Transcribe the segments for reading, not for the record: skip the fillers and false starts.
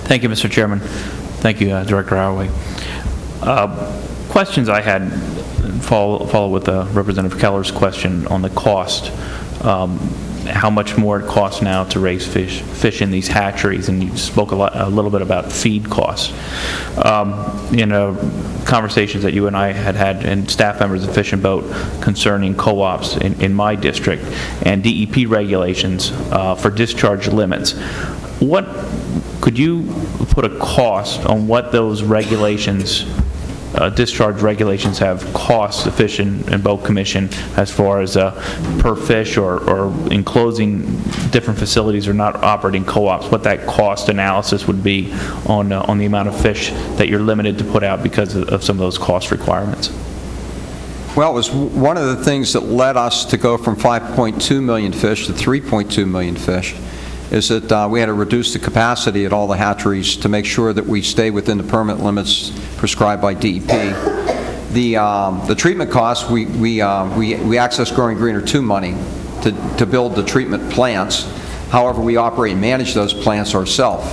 Thank you, Mr. Chairman. Thank you, Director Howard. Questions I had follow with Representative Keller's question on the cost. How much more it costs now to raise fish in these hatcheries, and you spoke a little bit about feed costs. In conversations that you and I had and staff members of Fish and Boat concerning co-ops in my district and DEP regulations for discharge limits, could you put a cost on what those regulations, discharge regulations, have cost the Fish and Boat Commission as far as per fish or enclosing different facilities or not operating co-ops, what that cost analysis would be on the amount of fish that you're limited to put out because of some of those cost requirements? Well, it was one of the things that led us to go from 5.2 million fish to 3.2 million fish, is that we had to reduce the capacity at all the hatcheries to make sure that we stay within the permit limits prescribed by DEP. The treatment costs, we access Growing Greener 2 money to build the treatment plants. However, we operate and manage those plants ourselves.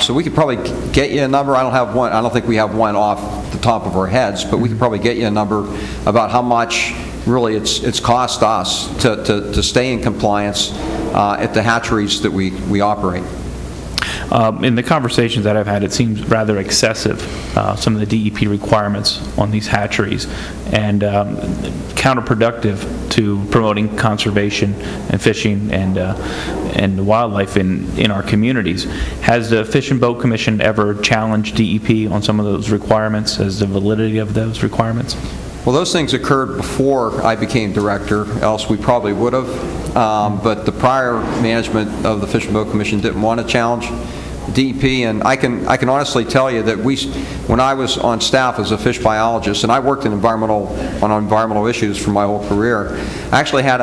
So we could probably get you a number. I don't have one. I don't think we have one off the top of our heads, but we could probably get you a number about how much really it's cost us to stay in compliance at the hatcheries that we operate. In the conversations that I've had, it seems rather excessive, some of the DEP requirements on these hatcheries, and counterproductive to promoting conservation and fishing and wildlife in our communities. Has the Fish and Boat Commission ever challenged DEP on some of those requirements, as the validity of those requirements? Well, those things occurred before I became director, else we probably would have. But the prior management of the Fish and Boat Commission didn't want to challenge DEP, and I can honestly tell you that when I was on staff as a fish biologist, and I worked in on environmental issues for my whole career, I actually had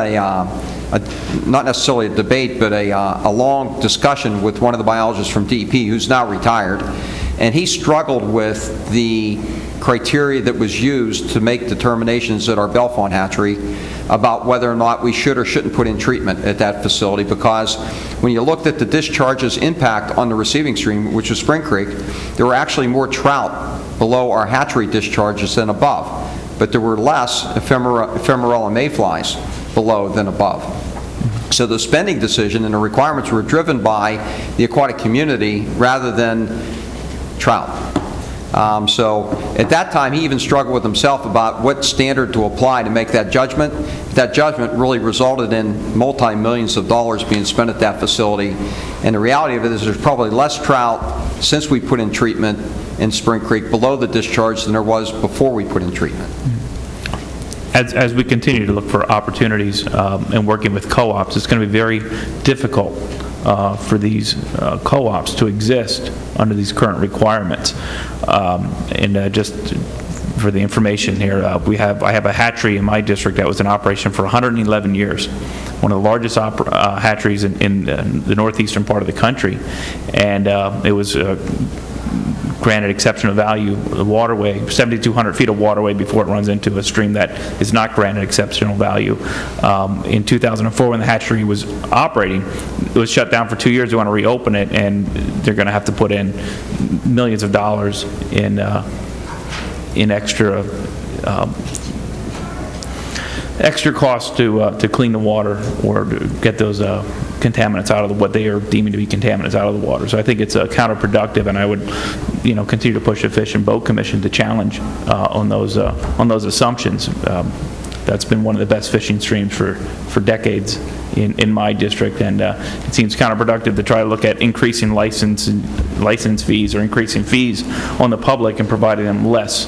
not necessarily a debate, but a long discussion with one of the biologists from DEP who's now retired, and he struggled with the criteria that was used to make determinations at our Bellefonte hatchery about whether or not we should or shouldn't put in treatment at that facility, because when you looked at the discharge's impact on the receiving stream, which was Spring Creek, there were actually more trout below our hatchery discharges than above, but there were less ephemerella mayflies below than above. So the spending decision and the requirements were driven by the aquatic community rather than trout. So at that time, he even struggled with himself about what standard to apply to make that judgment. That judgment really resulted in multi-millions of dollars being spent at that facility. And the reality of it is there's probably less trout since we put in treatment in Spring Creek below the discharge than there was before we put in treatment. As we continue to look for opportunities and working with co-ops, it's going to be very difficult for these co-ops to exist under these current requirements. Just for the information here, I have a hatchery in my district that was in operation for 111 years, one of the largest hatcheries in the northeastern part of the country, and it was granted exceptional value waterway, 7,200 feet of waterway before it runs into a stream that is not granted exceptional value. In 2004, when the hatchery was operating, it was shut down for 2 years. They want to reopen it, and they're going to have to put in millions of dollars in extra costs to clean the water or to get those contaminants out of what they are deeming to be contaminants out of the water. So I think it's counterproductive, and I would, continue to push the Fish and Boat Commission to challenge on those assumptions. That's been one of the best fishing streams for decades in my district, and it seems counterproductive to try to look at increasing license fees or increasing fees on the public and providing them less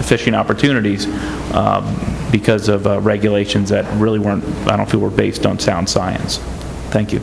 fishing opportunities because of regulations that really I don't feel were based on sound science. Thank you.